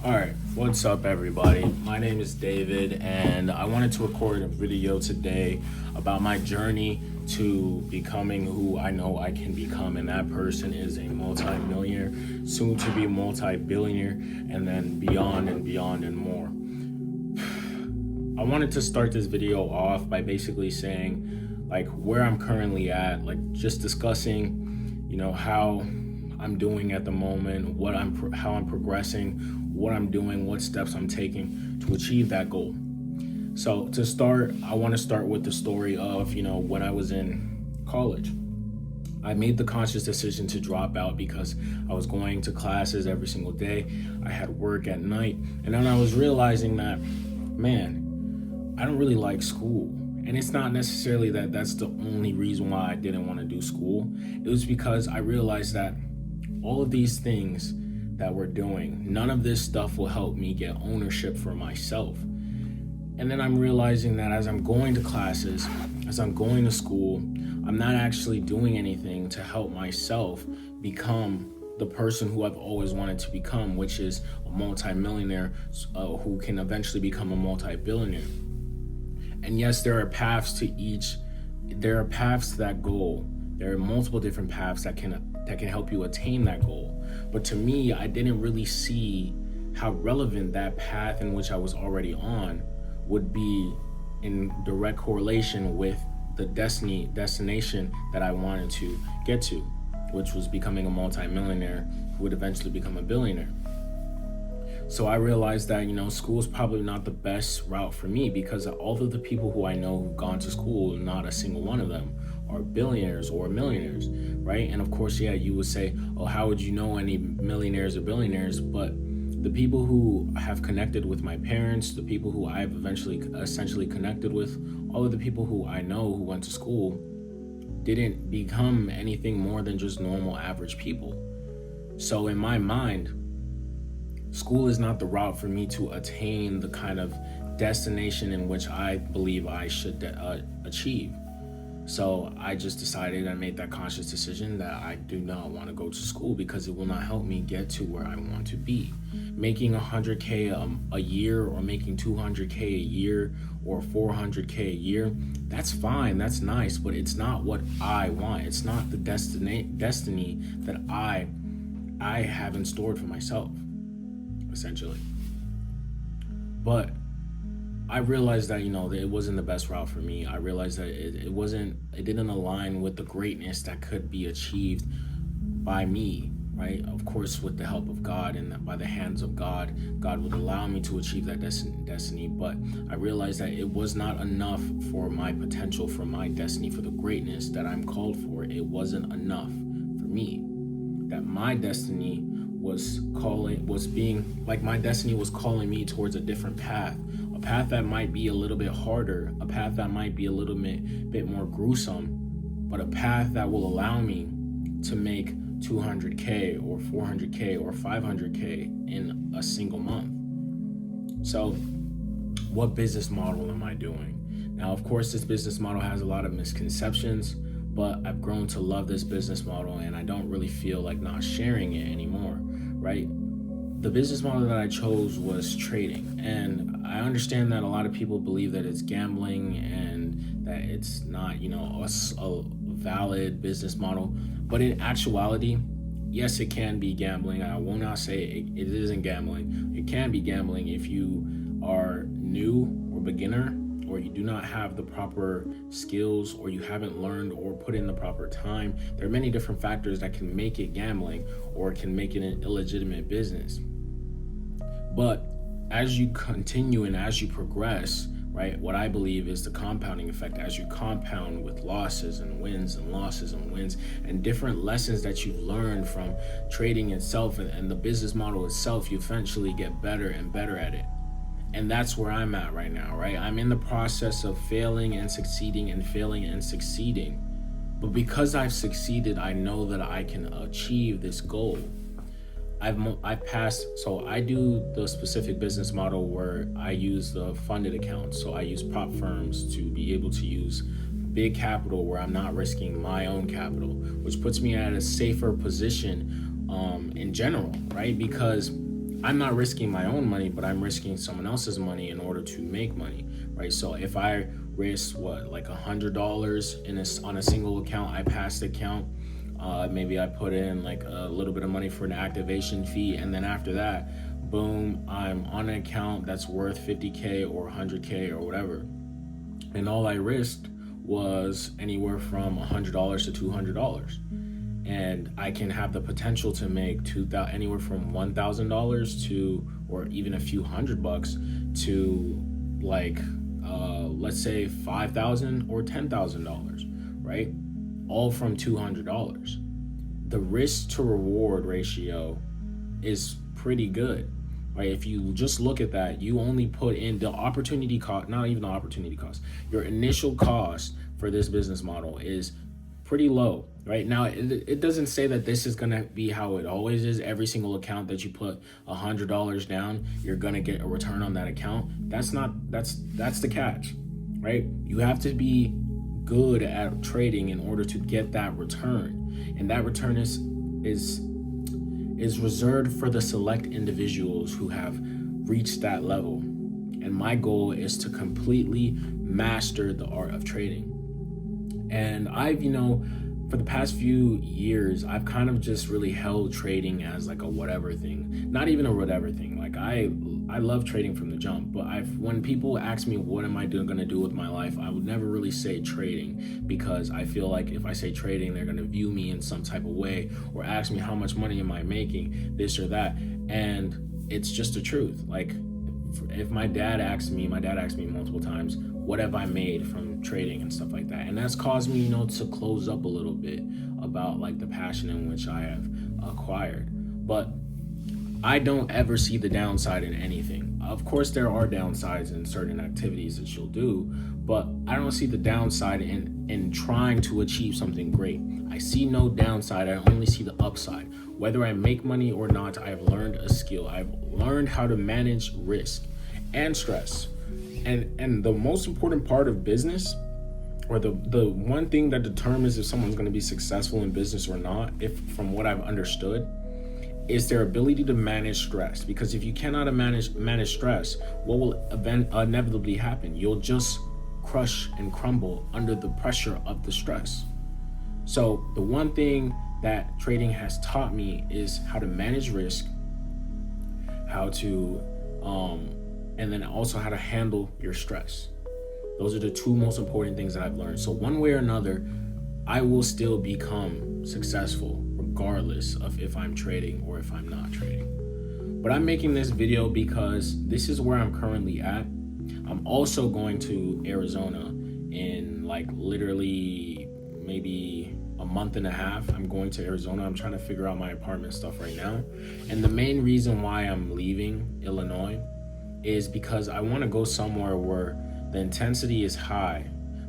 All right, what's up, everybody? My name is David, and I wanted to record a video today about my journey to becoming who I know I can become, and that person is a multi-millionaire, soon to be multi-billionaire, and then beyond and beyond and more. I wanted to start this video off by basically saying, like, where I'm currently at, like, just discussing, how I'm doing at the moment, how I'm progressing, what I'm doing, what steps I'm taking to achieve that goal. So to start, I want to start with the story of, when I was in college. I made the conscious decision to drop out because I was going to classes every single day. I had work at night, and then I was realizing that, man, I don't really like school. And it's not necessarily that that's the only reason why I didn't want to do school. It was because I realized that all of these things that we're doing, none of this stuff will help me get ownership for myself. And then I'm realizing that as I'm going to classes, as I'm going to school, I'm not actually doing anything to help myself become the person who I've always wanted to become, which is a multi-millionaire who can eventually become a multi-billionaire. And yes, there are paths to that goal. There are multiple different paths that can help you attain that goal. But to me, I didn't really see how relevant that path in which I was already on would be in direct correlation with the destination that I wanted to get to, which was becoming a multi-millionaire who would eventually become a billionaire. So I realized that, school is probably not the best route for me, because all of the people who I know who've gone to school, not a single one of them are billionaires or millionaires, right? And of course, you would say, oh, how would you know any millionaires or billionaires? But the people who have connected with my parents, the people who I've essentially connected with, all of the people who I know who went to school didn't become anything more than just normal average people. So in my mind, school is not the route for me to attain the kind of destination in which I believe I should achieve. So I just decided, I made that conscious decision that I do not want to go to school because it will not help me get to where I want to be. Making $100K a year, or making $200K a year, or $400K a year, that's fine, that's nice, but it's not what I want. It's not the destiny that I have in store for myself, essentially. But I realized that, that it wasn't the best route for me. I realized that it didn't align with the greatness that could be achieved by me, right? Of course, with the help of God and by the hands of God, God would allow me to achieve that destiny. But I realized that it was not enough for my potential, for my destiny, for the greatness that I'm called for. It wasn't enough for me. That my destiny was calling me towards a different path, a path that might be a little bit harder, a path that might be a little bit more gruesome, but a path that will allow me to make 200K or 400K or 500K in a single month. So what business model am I doing? Now, of course, this business model has a lot of misconceptions, but I've grown to love this business model, and I don't really feel like not sharing it anymore, right? The business model that I chose was trading, and I understand that a lot of people believe that it's gambling and that it's not, a valid business model. But in actuality, yes, it can be gambling. I will not say it isn't gambling. It can be gambling if you are new or beginner, or you do not have the proper skills, or you haven't learned or put in the proper time. There are many different factors that can make it gambling or can make it an illegitimate business. But as you continue and as you progress, right, what I believe is the compounding effect. As you compound with losses and wins and losses and wins and different lessons that you've learned from trading itself and the business model itself, you eventually get better and better at it. And that's where I'm at right now, right? I'm in the process of failing and succeeding and failing and succeeding. But because I've succeeded, I know that I can achieve this goal. I've passed, so I do the specific business model where I use the funded accounts. So I use prop firms to be able to use big capital where I'm not risking my own capital, which puts me at a safer position in general, right? Because I'm not risking my own money, but I'm risking someone else's money in order to make money, right? So if I risk like $100 on a single account, I pass the account, maybe I put in like a little bit of money for an activation fee, and then after that, boom, I'm on an account that's worth 50K or 100K or whatever, and all I risked was anywhere from $100 to $200, and I can have the potential to make anywhere from $1,000 to, or even a few $100 to, like let's say $5,000 or $10,000, right? All from $200. The risk to reward ratio is pretty good, right? If you just look at that, you only put in the opportunity cost, not even the opportunity cost, your initial cost for this business model is pretty low, right? Now, it doesn't say that this is gonna be how it always is. Every single account that you put $100 down, you're gonna get a return on that account. That's the catch, right? You have to be good at trading in order to get that return, and that return is reserved for the select individuals who have reached that level. And my goal is to completely master the art of trading. And I've, for the past few years, I've kind of just really held trading as like a whatever thing. Not even a whatever thing. Like I love trading from the jump, but when people ask me what am I gonna do with my life, I would never really say trading, because I feel like if I say trading, they're gonna view me in some type of way or ask me how much money am I making, this or that. And it's just the truth. Like if my dad asked me multiple times, what have I made from trading and stuff like that? And that's caused me, to close up a little bit about like the passion in which I have acquired. But I don't ever see the downside in anything. Of course, there are downsides in certain activities that you'll do, but I don't see the downside in trying to achieve something great. I see no downside. I only see the upside. Whether I make money or not, I have learned a skill. I've learned how to manage risk and stress. And the most important part of business, or the one thing that determines if someone's going to be successful in business or not, if from what I've understood, is their ability to manage stress. Because if you cannot manage stress, what will inevitably happen? You'll just crush and crumble under the pressure of the stress. So the one thing that trading has taught me is how to manage risk, how to and then also how to handle your stress. Those are the two most important things that I've learned. So one way or another, I will still become successful regardless of if I'm trading or if I'm not trading. But I'm making this video because this is where I'm currently at. I'm also going to Arizona in like literally maybe a month and a half. I'm going to Arizona. I'm trying to figure out my apartment stuff right now. And the main reason why I'm leaving Illinois is because I want to go somewhere where the intensity is high,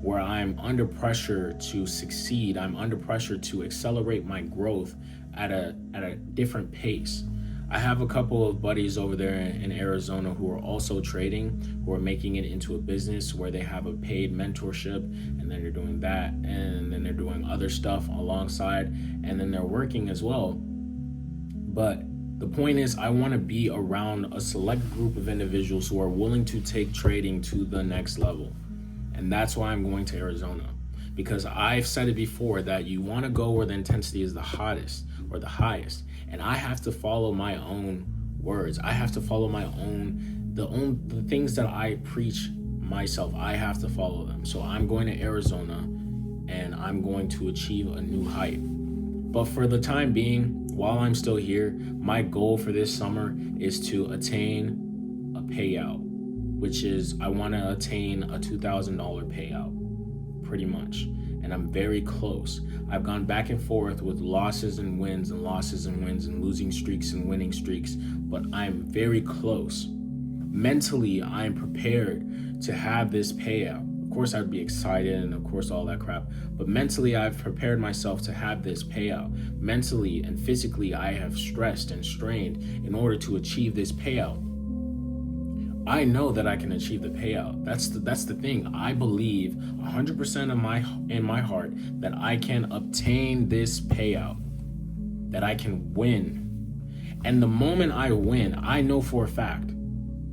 where I'm under pressure to succeed. I'm under pressure to accelerate my growth at a different pace. I have a couple of buddies over there in Arizona who are also trading, who are making it into a business where they have a paid mentorship, and then they're doing that, and then they're doing other stuff alongside, and then they're working as well. But the point is, I want to be around a select group of individuals who are willing to take trading to the next level. And that's why I'm going to Arizona. Because I've said it before that you want to go where the intensity is the hottest or the highest. And I have to follow my own words. I have to follow the things that I preach myself. I have to follow them. So I'm going to Arizona and I'm going to achieve a new height. But for the time being, while I'm still here, my goal for this summer is to attain a payout, which is I want to attain a $2,000 payout, pretty much. And I'm very close. I've gone back and forth with losses and wins and losses and wins and losing streaks and winning streaks, but I'm very close. Mentally, I'm prepared to have this payout. Of course, I'd be excited and of course all that crap, but mentally, I've prepared myself to have this payout. Mentally and physically, I have stressed and strained in order to achieve this payout. I know that I can achieve the payout. That's the thing. I believe 100% in my heart that I can obtain this payout, that I can win. And the moment I win, I know for a fact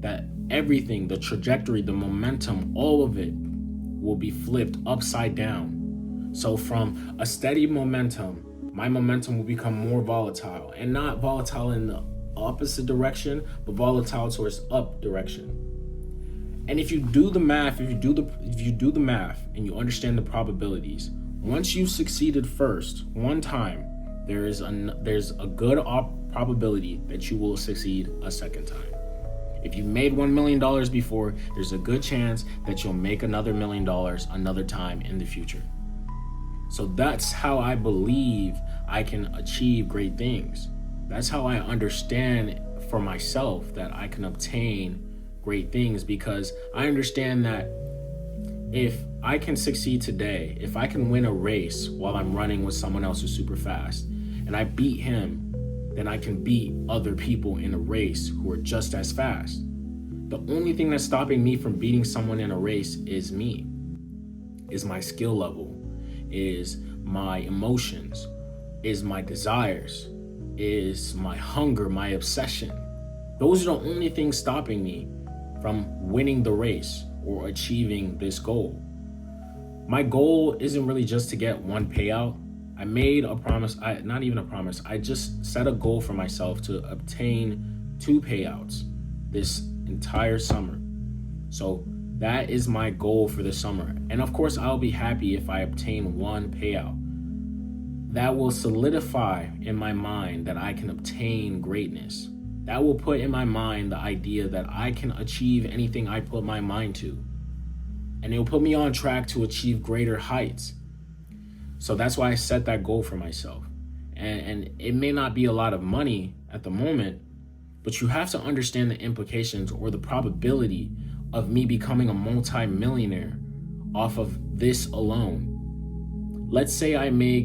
that everything, the trajectory, the momentum, all of it will be flipped upside down. So from a steady momentum, my momentum will become more volatile, and not volatile in the opposite direction, but volatile towards up direction. And if you do the math, if you do the math and you understand the probabilities, once you succeeded first one time, there's a good probability that you will succeed a second time. If you made $1 million before, there's a good chance that you'll make another $1 million another time in the future. So that's how I believe I can achieve great things. That's how I understand for myself that I can obtain great things, because I understand that if I can succeed today, if I can win a race while I'm running with someone else who's super fast, and I beat him, then I can beat other people in a race who are just as fast. The only thing that's stopping me from beating someone in a race is me, is my skill level, is my emotions, is my desires, is my hunger, my obsession. Those are the only things stopping me from winning the race or achieving this goal. My goal isn't really just to get one payout. I made a promise, not even a promise, I just set a goal for myself to obtain 2 payouts this entire summer. So that is my goal for the summer. And of course, I'll be happy if I obtain 1 payout. That will solidify in my mind that I can obtain greatness. That will put in my mind the idea that I can achieve anything I put my mind to. And it will put me on track to achieve greater heights. So that's why I set that goal for myself. And it may not be a lot of money at the moment, but you have to understand the implications or the probability of me becoming a multi-millionaire off of this alone. Let's say I do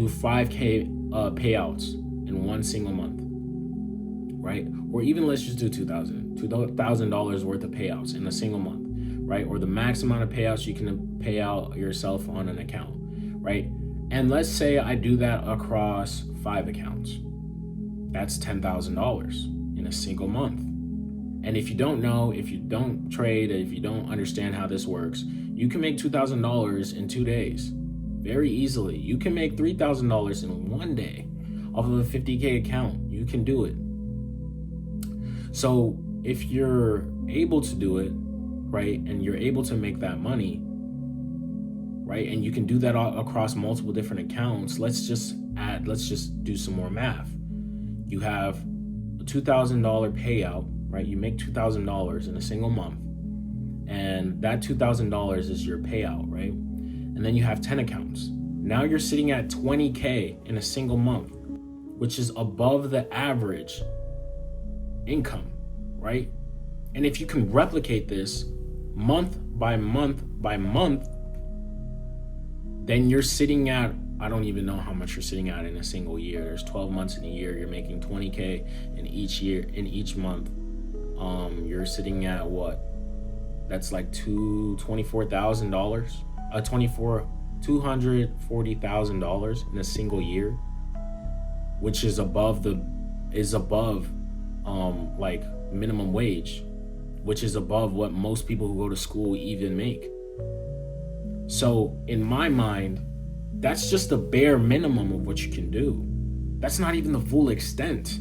5K payouts in one single month, right? Or even let's just do $2,000 worth of payouts in a single month, right? Or the max amount of payouts you can pay out yourself on an account, right? And let's say I do that across 5 accounts. That's $10,000 in a single month. And if you don't know, if you don't trade, if you don't understand how this works, you can make $2,000 in 2 days very easily. You can make $3,000 in 1 day off of a 50K account. You can do it. So if you're able to do it, right, and you're able to make that money, right, and you can do that across multiple different accounts, let's just do some more math. You have a $2,000 payout, right? You make $2,000 in a single month, and that $2,000 is your payout, right? And then you have 10 accounts. Now you're sitting at 20K in a single month, which is above the average income, right? And if you can replicate this month by month by month, then you're sitting at, I don't even know how much you're sitting at in a single year. There's 12 months in a year. You're making 20K in each year, in each month. You're sitting at what? That's like $240,000 in a single year, which is above like minimum wage, which is above what most people who go to school even make. So in my mind, that's just the bare minimum of what you can do. That's not even the full extent.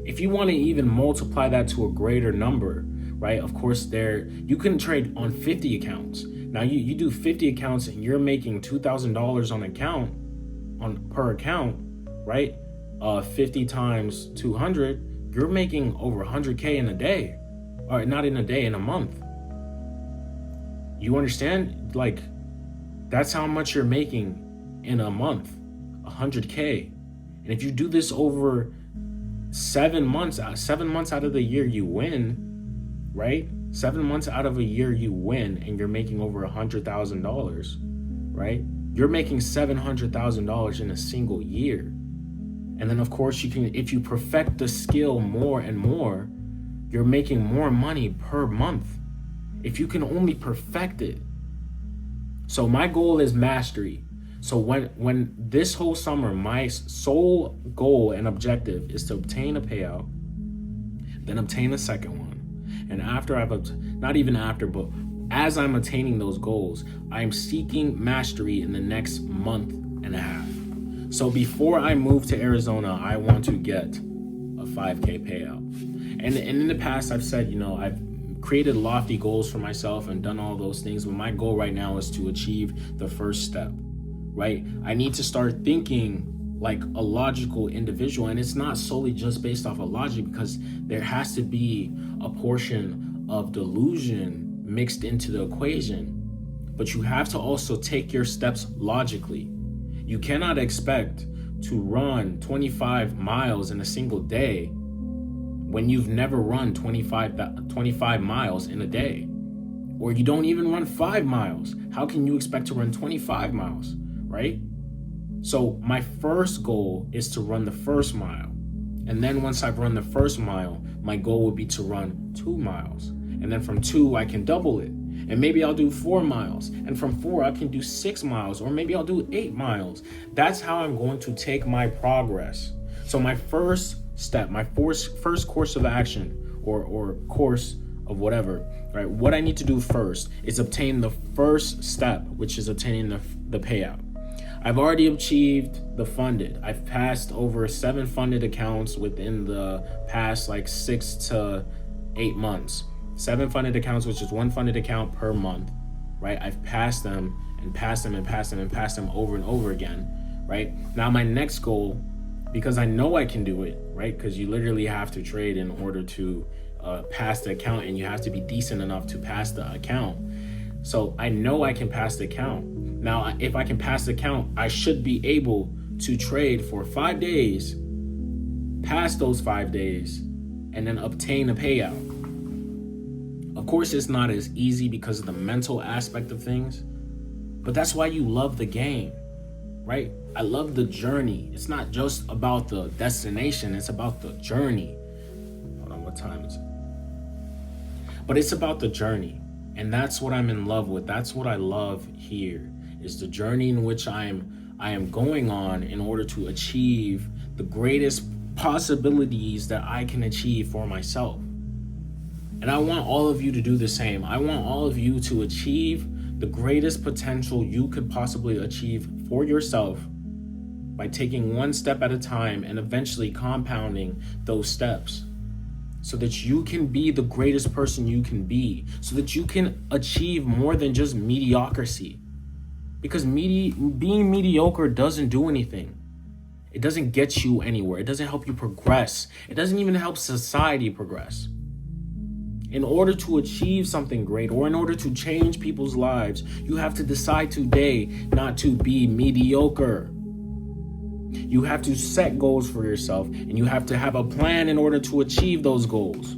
If you want to even multiply that to a greater number, right? Of course, you can trade on 50 accounts. Now you do 50 accounts and you're making $2,000 per account, right? 50 times 200, you're making over 100K in a day, or not in a day, in a month. You understand? Like, that's how much you're making in a month, 100K. And if you do this over 7 months out of the year, you win, right? 7 months out of a year, you win, and you're making over $100,000, right? You're making $700,000 in a single year. And then of course you can, if you perfect the skill more and more, you're making more money per month. If you can only perfect it. So my goal is mastery. So when this whole summer, my sole goal and objective is to obtain a payout, then obtain a second one. And after not even after, but as I'm attaining those goals, I'm seeking mastery in the next month and a half. So before I move to Arizona, I want to get a 5K payout. And in the past, I've said, I've created lofty goals for myself and done all those things. But my goal right now is to achieve the first step, right? I need to start thinking like a logical individual. And it's not solely just based off of logic, because there has to be a portion of delusion mixed into the equation. But you have to also take your steps logically. You cannot expect to run 25 miles in a single day when you've never run 25 miles in a day, or you don't even run 5 miles. How can you expect to run 25 miles, right? So my first goal is to run the first mile. And then once I've run the first mile, my goal would be to run 2 miles. And then from 2, I can double it. And maybe I'll do 4 miles. And from 4, I can do 6 miles. Or maybe I'll do 8 miles. That's how I'm going to take my progress. So my first step, my first course of action or course of whatever, right? What I need to do first is obtain the first step, which is obtaining the payout. I've already achieved the funded. I've passed over 7 funded accounts within the past 6 to 8 months. 7 funded accounts, which is 1 funded account per month, right? I've passed them and passed them and passed them and passed them over and over again, right? Now my next goal, because I know I can do it, right? Because you literally have to trade in order to pass the account, and you have to be decent enough to pass the account. So I know I can pass the account. Now, if I can pass the account, I should be able to trade for 5 days, pass those 5 days, and then obtain a payout. Of course, it's not as easy because of the mental aspect of things, but that's why you love the game, right? I love the journey. It's not just about the destination, it's about the journey. Hold on, what time is it? But it's about the journey, and that's what I'm in love with. That's what I love here, is the journey in which I am going on in order to achieve the greatest possibilities that I can achieve for myself. And I want all of you to do the same. I want all of you to achieve the greatest potential you could possibly achieve for yourself by taking one step at a time and eventually compounding those steps so that you can be the greatest person you can be, so that you can achieve more than just mediocrity. Because being mediocre doesn't do anything. It doesn't get you anywhere. It doesn't help you progress. It doesn't even help society progress. In order to achieve something great, or in order to change people's lives, you have to decide today not to be mediocre. You have to set goals for yourself, and you have to have a plan in order to achieve those goals.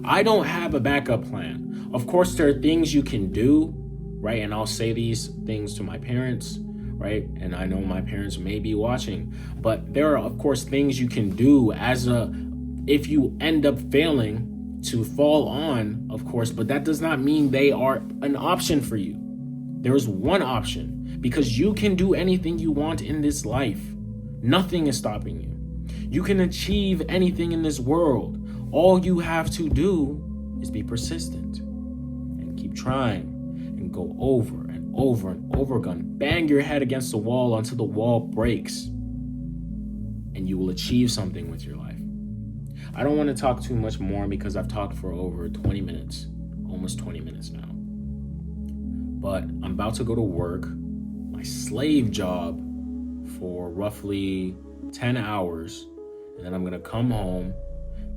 I don't have a backup plan. Of course, there are things you can do, right? And I'll say these things to my parents, right? And I know my parents may be watching, but there are, of course, things you can do if you end up failing, to fall on, of course, but that does not mean they are an option for you. There is one option, because you can do anything you want in this life. Nothing is stopping you. You can achieve anything in this world. All you have to do is be persistent and keep trying and go over and over and over again. Bang your head against the wall until the wall breaks, and you will achieve something with your life. I don't want to talk too much more because I've talked for over 20 minutes, almost 20 minutes now. But I'm about to go to work, my slave job, for roughly 10 hours. And then I'm going to come home.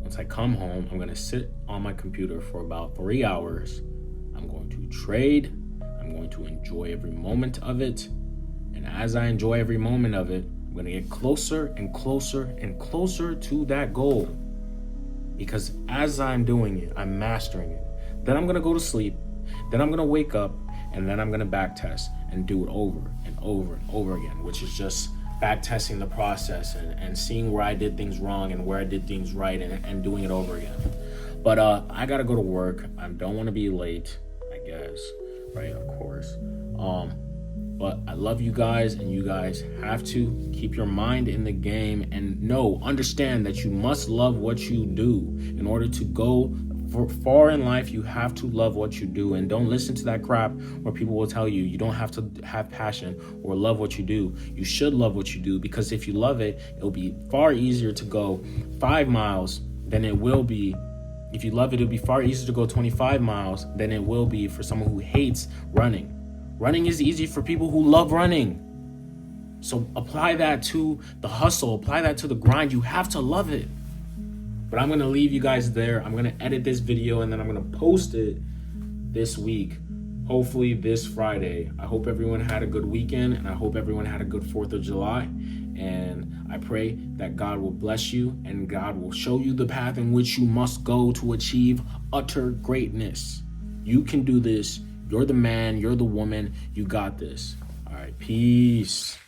Once I come home, I'm going to sit on my computer for about 3 hours. I'm going to trade. I'm going to enjoy every moment of it. And as I enjoy every moment of it, I'm going to get closer and closer and closer to that goal. Because as I'm doing it, I'm mastering it. Then I'm going to go to sleep. Then I'm going to wake up, and then I'm going to back test and do it over and over and over again, which is just back testing the process and seeing where I did things wrong and where I did things right, and doing it over again. But I got to go to work. I don't want to be late, I guess. Right, of course. But I love you guys, and you guys have to keep your mind in the game and understand that you must love what you do. In order to go far in life, you have to love what you do. And don't listen to that crap where people will tell you don't have to have passion or love what you do. You should love what you do, because if you love it, it'll be far easier to go 5 miles than it will be. If you love it, it'll be far easier to go 25 miles than it will be for someone who hates running. Running is easy for people who love running. So apply that to the hustle, apply that to the grind. You have to love it. But I'm going to leave you guys there. I'm going to edit this video and then I'm going to post it this week, hopefully this Friday. I hope everyone had a good weekend, and I hope everyone had a good 4th of July. And I pray that God will bless you and God will show you the path in which you must go to achieve utter greatness. You can do this. You're the man, you're the woman, you got this. All right, peace.